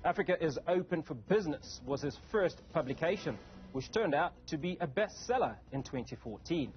Africa is Open for Business was his first publication, which turned out to be a bestseller in 2014.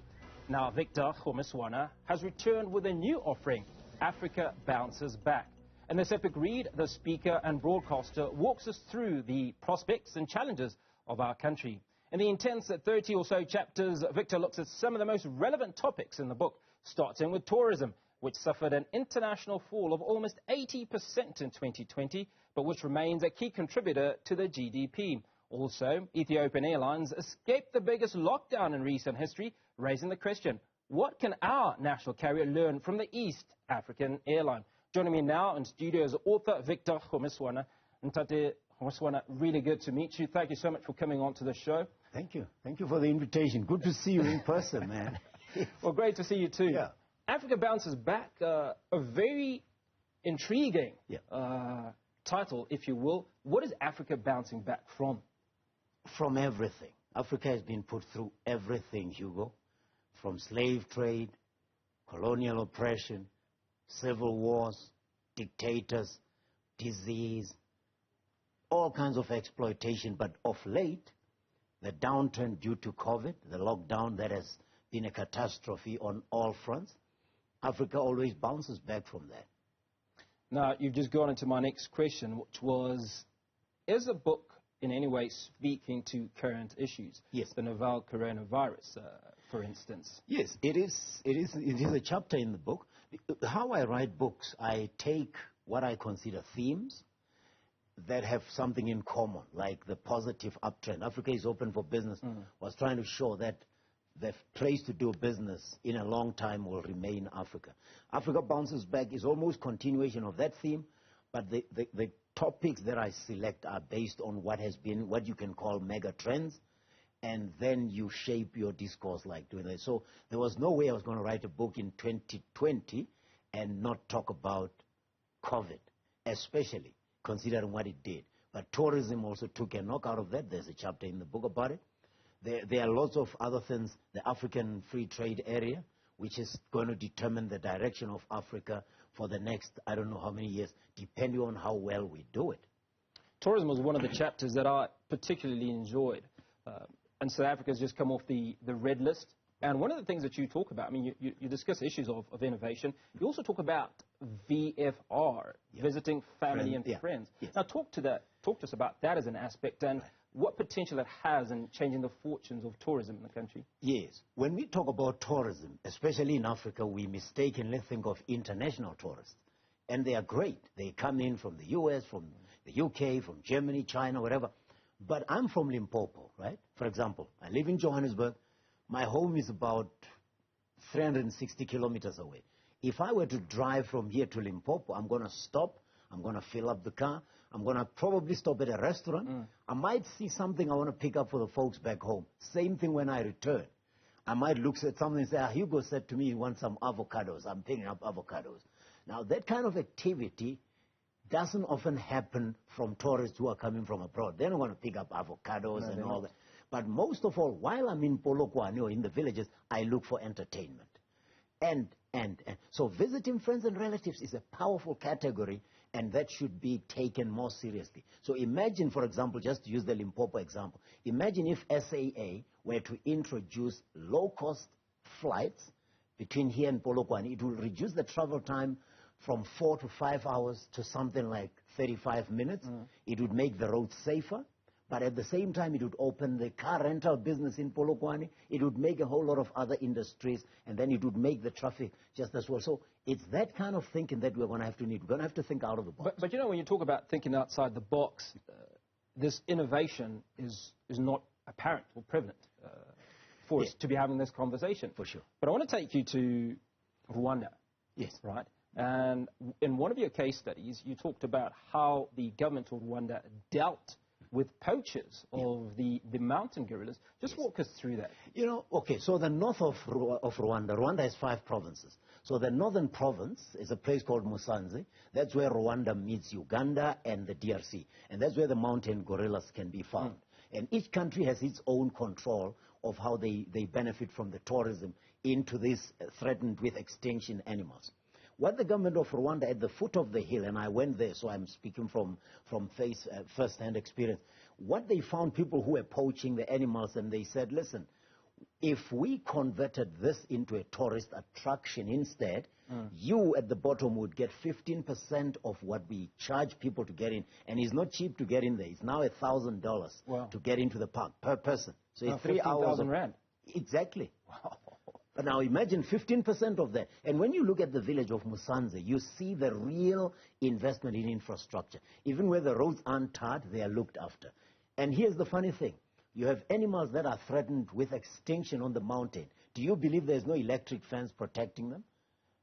Now Victor Kgomoeswana has returned with a new offering, Africa Bounces Back. In this epic read, the speaker and broadcaster walks us through the prospects and challenges of our country. In the intense 30 or so chapters, Victor looks at some of the most relevant topics in the book, starting with tourism, which suffered an international fall of almost 80% in 2020, but which remains a key contributor to the GDP. Also, Ethiopian Airlines escaped the biggest lockdown in recent history, raising the question, what can our national carrier learn from the East African airline? Joining me now in studio is author Victor Kgomoeswana. Ntate Kgomoeswana, really good to meet you. Thank you so much for coming on to the show. Thank you. Thank you for the invitation. Good to see you in person, man. Well, great to see you too. Yeah. Africa Bounces Back, a very intriguing title, if you will. What is Africa bouncing back from? From everything. Africa has been put through everything, Hugo. From slave trade, colonial oppression, civil wars, dictators, disease, all kinds of exploitation. But of late, the downturn due to COVID, the lockdown that has been a catastrophe on all fronts, Africa always bounces back from that. Now, you've just gone into my next question, which was, is the book in any way speaking to current issues? Yes. The novel coronavirus, for instance. Yes, it is a chapter in the book. How I write books, I take what I consider themes that have something in common, like the positive uptrend. Africa is Open for Business was trying to show that the place to do business in a long time will remain Africa. Africa Bounces Back is almost continuation of that theme, but the topics that I select are based on what has been, what you can call mega trends, and then you shape your discourse like doing that. So there was no way I was going to write a book in 2020 and not talk about COVID, especially considering what it did. But tourism also took a knock out of that. There's a chapter in the book about it. There are lots of other things, the African Free Trade Area, which is going to determine the direction of Africa for the next, I don't know how many years, depending on how well we do it. Tourism was one of the chapters that I particularly enjoyed. And South Africa has just come off the red list. And one of the things that you talk about, I mean, you discuss issues of innovation. You also talk about VFR, visiting family and friends. Yes. Now, talk to us about that as an aspect and what potential it has in changing the fortunes of tourism in the country. Yes. When we talk about tourism, especially in Africa, we mistakenly think of international tourists. And they are great. They come in from the US, from the UK, from Germany, China, whatever. But I'm from Limpopo, right? For example, I live in Johannesburg. My home is about 360 kilometers away. If I were to drive from here to Limpopo, I'm going to stop. I'm going to fill up the car. I'm going to probably stop at a restaurant. I might see something I want to pick up for the folks back home. Same thing when I return. I might look at something and say, Hugo said to me he wants some avocados. I'm picking up avocados. Now, that kind of activity doesn't often happen from tourists who are coming from abroad. They don't want to pick up avocados and all that. But most of all, while I'm in Polokwane or in the villages, I look for entertainment. And so visiting friends and relatives is a powerful category, and that should be taken more seriously. So imagine, for example, just to use the Limpopo example, imagine if SAA were to introduce low-cost flights between here and Polokwane. It will reduce the travel time from 4 to 5 hours to something like 35 minutes. It would make the roads safer. But at the same time, it would open the car rental business in Polokwane. It would make a whole lot of other industries, and then it would make the traffic just as well. So it's that kind of thinking that we're going to have to need. We're going to have to think out of the box. But you know, when you talk about thinking outside the box, this innovation is not apparent or prevalent for us to be having this conversation. For sure. But I want to take you to Rwanda. Yes. Right? And in one of your case studies, you talked about how the government of Rwanda dealt with poachers of the mountain gorillas. Just walk us through that. You know, okay, so the north of Rwanda has 5 provinces. So the northern province is a place called Musanze. That's where Rwanda meets Uganda and the DRC. And that's where the mountain gorillas can be found. And each country has its own control of how they benefit from the tourism into these threatened with extinction animals. What the government of Rwanda at the foot of the hill, and I went there, so I'm speaking from first-hand experience, what they found, people who were poaching the animals, and they said, listen, if we converted this into a tourist attraction instead, you at the bottom would get 15% of what we charge people to get in. And it's not cheap to get in there. It's now $1,000 to get into the park per person. So it's 3 hours. 15,000 rand. Exactly. Wow. But now imagine 15% of that. And when you look at the village of Musanze, you see the real investment in infrastructure. Even where the roads aren't tarred, they are looked after. And here's the funny thing. You have animals that are threatened with extinction on the mountain. Do you believe there's no electric fence protecting them?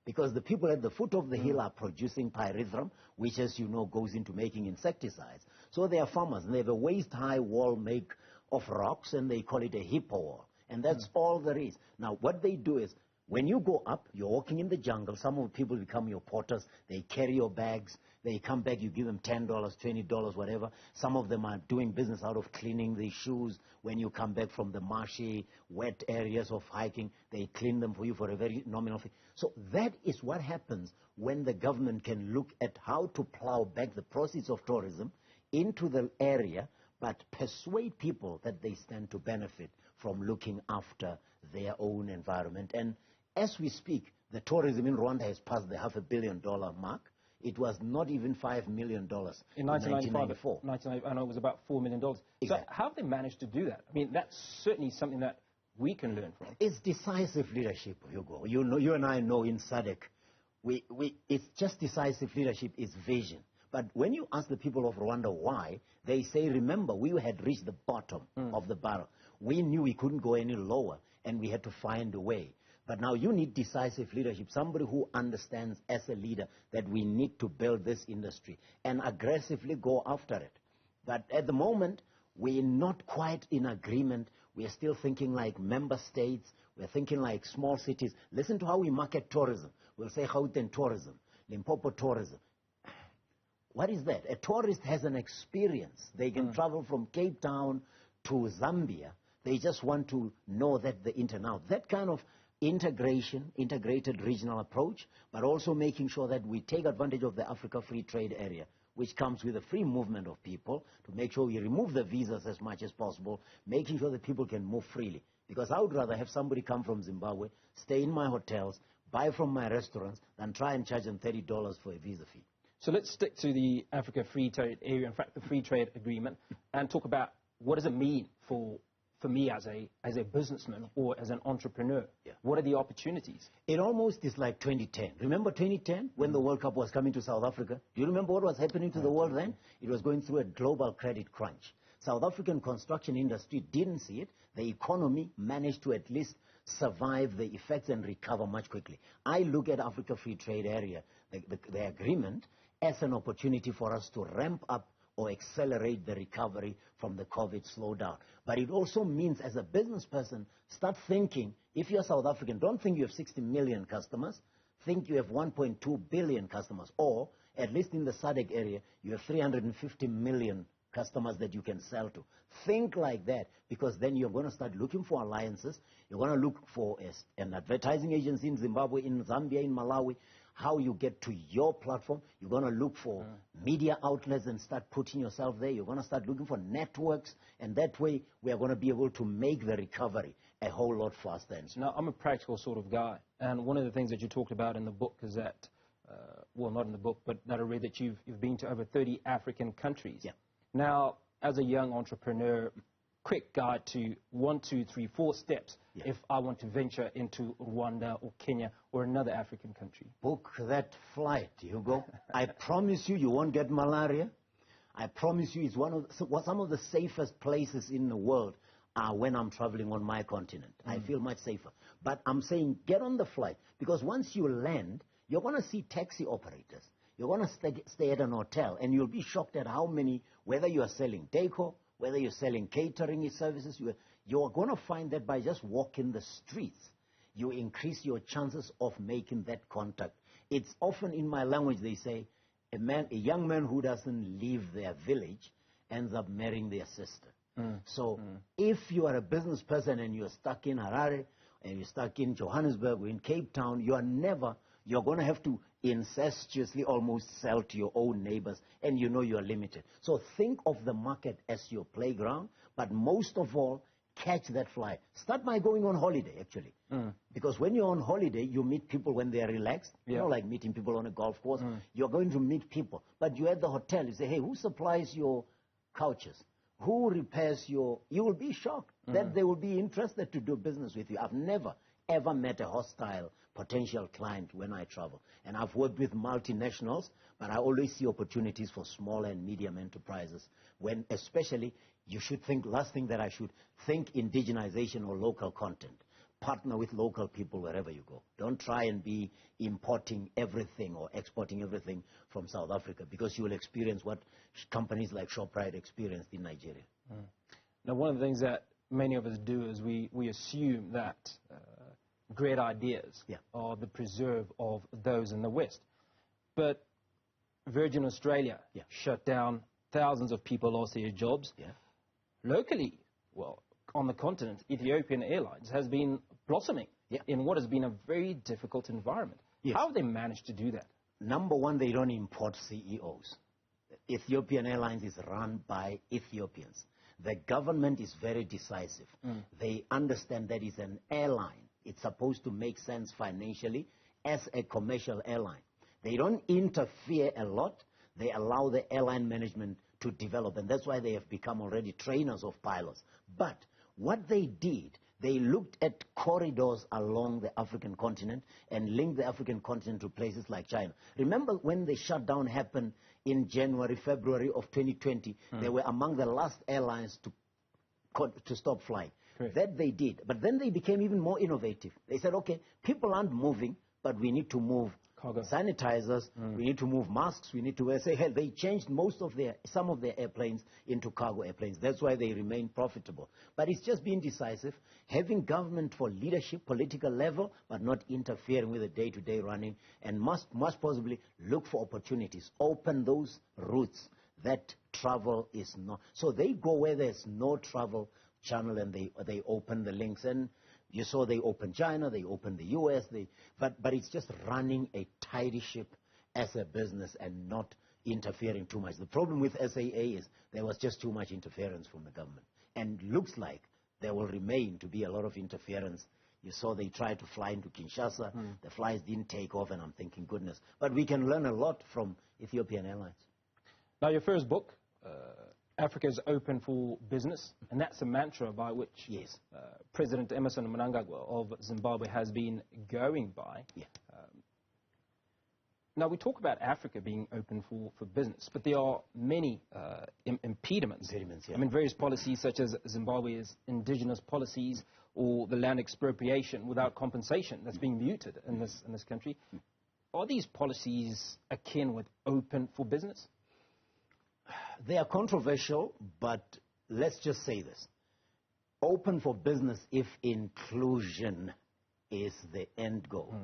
Because the people at the foot of the hill are producing pyrethrum, which, as you know, goes into making insecticides. So they are farmers, and they have a waist-high wall made of rocks, and they call it a hippo wall. And that's all there is. Now, what they do is, when you go up, you're walking in the jungle. Some of the people become your porters. They carry your bags. They come back. You give them $10, $20, whatever. Some of them are doing business out of cleaning the shoes. When you come back from the marshy, wet areas of hiking, they clean them for you for a very nominal fee. So that is what happens when the government can look at how to plow back the proceeds of tourism into the area, but persuade people that they stand to benefit from looking after their own environment. And as we speak, the tourism in Rwanda has passed the $500 million mark. It was not even $5 million in 1994. I know it was about $4 million. Exactly. So how have they managed to do that? I mean, that's certainly something that we can learn from. It's decisive leadership, Hugo. You know, you and I know in SADC, it's just decisive leadership, it's vision. But when you ask the people of Rwanda why, they say, remember, we had reached the bottom of the barrel. We knew we couldn't go any lower, and we had to find a way. But now you need decisive leadership, somebody who understands as a leader that we need to build this industry and aggressively go after it. But at the moment, we're not quite in agreement. We're still thinking like member states. We're thinking like small cities. Listen to how we market tourism. We'll say Gauteng tourism, Limpopo tourism. What is that? A tourist has an experience. They can travel from Cape Town to Zambia. They just want to know that the in and out. That kind of integrated regional approach, but also making sure that we take advantage of the Africa Free Trade Area, which comes with a free movement of people, to make sure we remove the visas as much as possible, making sure that people can move freely. Because I would rather have somebody come from Zimbabwe, stay in my hotels, buy from my restaurants, than try and charge them $30 for a visa fee. So let's stick to the Africa Free Trade Area, in fact, the Free Trade Agreement, and talk about what does it mean for me as a businessman or as an entrepreneur. Yeah. What are the opportunities? It almost is like 2010. Remember 2010 when the World Cup was coming to South Africa? Do you remember what was happening to the world then? It was going through a global credit crunch. South African construction industry didn't see it. The economy managed to at least survive the effects and recover much quickly. I look at Africa Free Trade Area, the agreement, as an opportunity for us to ramp up or accelerate the recovery from the COVID slowdown. But it also means, as a business person, start thinking, if you're South African, don't think you have 60 million customers, think you have 1.2 billion customers, or at least in the SADC area, you have 350 million customers that you can sell to. Think like that, because then you're going to start looking for alliances. You're going to look for an advertising agency in Zimbabwe, in Zambia, in Malawi, how you get to your platform. You're going to look for media outlets and start putting yourself there. You're going to start looking for networks, and that way we are going to be able to make the recovery a whole lot faster. Now, I'm a practical sort of guy, and one of the things that you talked about in the book is that, well, not in the book, but that I read that you've been to over 30 African countries. Yeah. Now, as a young entrepreneur, quick guide to 1, 2, 3, 4 steps if I want to venture into Rwanda or Kenya or another African country. Book that flight, Hugo. I promise you, you won't get malaria. I promise you, it's some of the safest places in the world are when I'm traveling on my continent. I feel much safer. But I'm saying get on the flight, because once you land, you're going to see taxi operators. You're going to stay at an hotel, and you'll be shocked at how many, whether you are selling decor, whether you're selling catering services, you are going to find that by just walking the streets, you increase your chances of making that contact. It's often, in my language, they say, a young man who doesn't leave their village ends up marrying their sister. So if you are a business person and you're stuck in Harare, and you're stuck in Johannesburg or in Cape Town, you're going to have to incestuously almost sell to your own neighbors, and you know you're limited. So think of the market as your playground, but most of all, catch that fly. Start by going on holiday, actually. Because when you're on holiday, you meet people when they're relaxed. You know, like meeting people on a golf course. You're going to meet people. But you're at the hotel, you say, hey, who supplies your couches? Who repairs your... You will be shocked that they will be interested to do business with you. I've never, ever met a hostile potential client when I travel. And I've worked with multinationals, but I always see opportunities for small and medium enterprises. When especially, you should think, last thing that I should think, indigenization or local content. Partner with local people wherever you go. Don't try and be importing everything or exporting everything from South Africa, because you will experience what companies like ShopRite experienced in Nigeria. Now, one of the things that many of us do is we assume that great ideas are the preserve of those in the West. But Virgin Australia shut down, thousands of people lost their jobs. Locally, well, on the continent, Ethiopian Airlines has been blossoming in what has been a very difficult environment. How have they managed to do that? Number one, they don't import CEOs. Ethiopian Airlines is run by Ethiopians. The government is very decisive. They understand that it's an airline. It's supposed to make sense financially as a commercial airline. They don't interfere a lot. They allow the airline management to develop, and that's why they have become already trainers of pilots. But what they did, they looked at corridors along the African continent and linked the African continent to places like China. Remember when the shutdown happened in January, February of 2020, they were among the last airlines to stop flying. That they did. But then they became even more innovative. They said, okay, people aren't moving, but we need to move cargo sanitizers, we need to move masks, we need to say, hey, they changed some of their airplanes into cargo airplanes. That's why they remain profitable. But it's just being decisive, having government for leadership, political level, but not interfering with the day-to-day running, and must possibly look for opportunities, open those routes that travel is not. So they go where there's no travel channel, and they open the links. And you saw they opened China, they opened the US, but it's just running a tidy ship as a business and not interfering too much. The problem with SAA is there was just too much interference from the government. And looks like there will remain to be a lot of interference. You saw they tried to fly into Kinshasa, the flights didn't take off, and I'm thinking, goodness. But we can learn a lot from Ethiopian Airlines. Now, your first book, Africa is Open for Business, and that's a mantra by which President Emmerson Mnangagwa of Zimbabwe has been going by. Now, we talk about Africa being open for business, but there are many impediments. I mean, various policies such as Zimbabwe's indigenous policies or the land expropriation without compensation that's being muted in this country. Are these policies akin with open for business? They are controversial, but let's just say this. Open for business if inclusion is the end goal.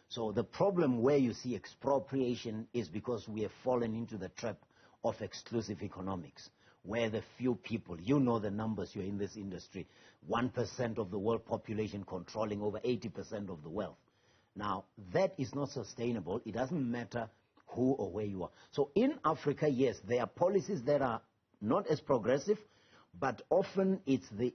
So the problem where you see expropriation is because we have fallen into the trap of exclusive economics, where the few people, you know the numbers, you're in this industry, 1% of the world population controlling over 80% of the wealth. Now, that is not sustainable. It doesn't matter who or where you are. So in Africa, yes, there are policies that are not as progressive, but often it's the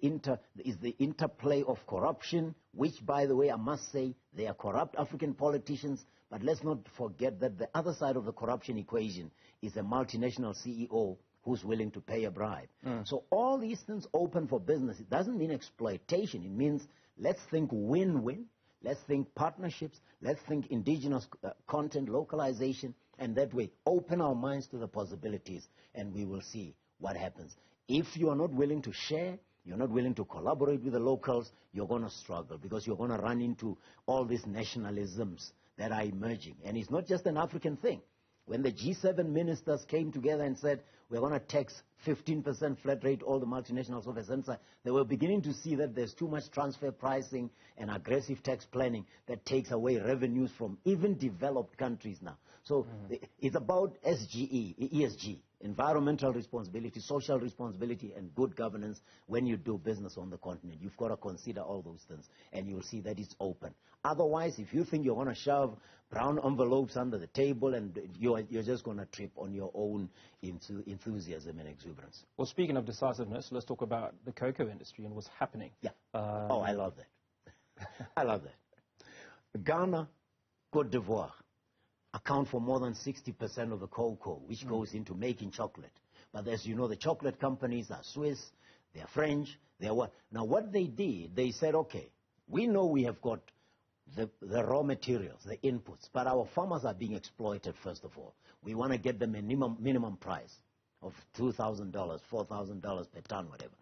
interplay of corruption, which, by the way, I must say, they are corrupt African politicians, but let's not forget that the other side of the corruption equation is a multinational CEO who's willing to pay a bribe. So all these things open for business. It doesn't mean exploitation. It means let's think win-win. Let's think partnerships. Let's think indigenous content, localization, and that way open our minds to the possibilities, and we will see what happens. If you are not willing to share, you're not willing to collaborate with the locals, you're going to struggle, because you're going to run into all these nationalisms that are emerging. And it's not just an African thing. When the G7 ministers came together and said, we're going to tax 15% flat rate all the multinationals of Essenza, they were beginning to see that there's too much transfer pricing and aggressive tax planning that takes away revenues from even developed countries now. So it's about ESG, environmental responsibility, social responsibility, and good governance when you do business on the continent. You've got to consider all those things, and you'll see that it's open. Otherwise, if you think you're going to shove brown envelopes under the table, and you're just going to trip on your own enthusiasm and exuberance. Well, speaking of decisiveness, let's talk about the cocoa industry and what's happening. Yeah. Oh, I love that. I love that. Ghana, Cote d'Ivoire account for more than 60% of the cocoa, which goes into making chocolate. But as you know, the chocolate companies are Swiss, they're French, they're what? Now, what they did, they said, okay, we know we have got the raw materials, the inputs, but our farmers are being exploited, first of all. We want to get them a minimum price of $2,000, $4,000 per ton, whatever.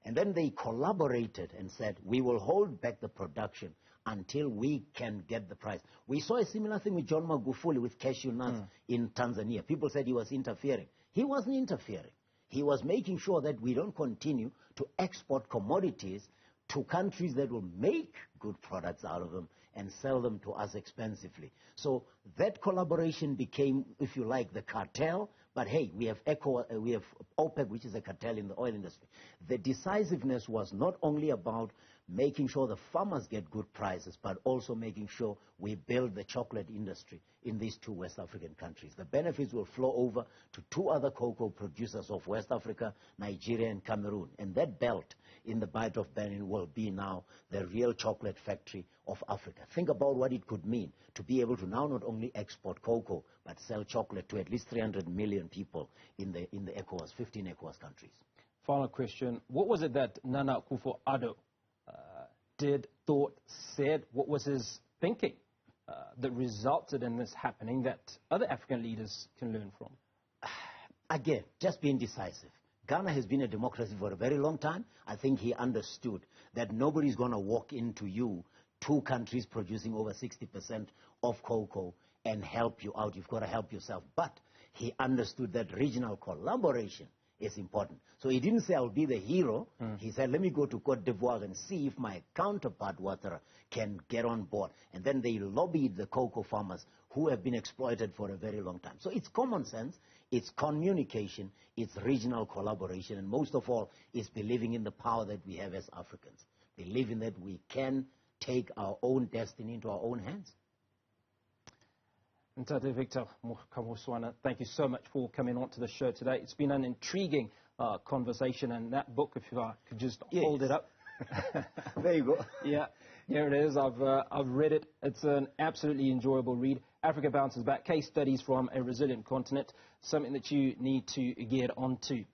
And then they collaborated and said, we will hold back the production until we can get the price. We saw a similar thing with John Magufuli with cashew nuts in Tanzania. People said he was interfering. He wasn't interfering. He was making sure that we don't continue to export commodities to countries that will make good products out of them and sell them to us expensively. So that collaboration became, if you like, the cartel. But hey, we have OPEC, which is a cartel in the oil industry. The decisiveness was not only about making sure the farmers get good prices, but also making sure we build the chocolate industry in these two West African countries. The benefits will flow over to two other cocoa producers of West Africa, Nigeria and Cameroon. And that belt in the Bight of Benin will be now the real chocolate factory of Africa. Think about what it could mean to be able to now not only export cocoa, but sell chocolate to at least 300 million people in the ECOWAS, 15 ECOWAS countries. Final question. What was it that Nana Akufo-Addo did, thought, said? What was his thinking that resulted in this happening that other African leaders can learn from? Again, just being decisive. Ghana has been a democracy for a very long time. I think he understood that nobody's going to walk into you, two countries producing over 60% of cocoa, and help you out. You've got to help yourself. But he understood that regional collaboration is important. So he didn't say, I'll be the hero. He said, let me go to Cote d'Ivoire and see if my counterpart, Ouattara, can get on board. And then they lobbied the cocoa farmers who have been exploited for a very long time. So it's common sense, it's communication, it's regional collaboration, and most of all, it's believing in the power that we have as Africans, believing that we can take our own destiny into our own hands. Ntate Victor Kgomoeswana, thank you so much for coming on to the show today. It's been an intriguing conversation, and that book, if I could just hold it up. There you go. Yeah, here it is. I've read it. It's an absolutely enjoyable read. Africa Bounces Back, case studies from a resilient continent, something that you need to get onto.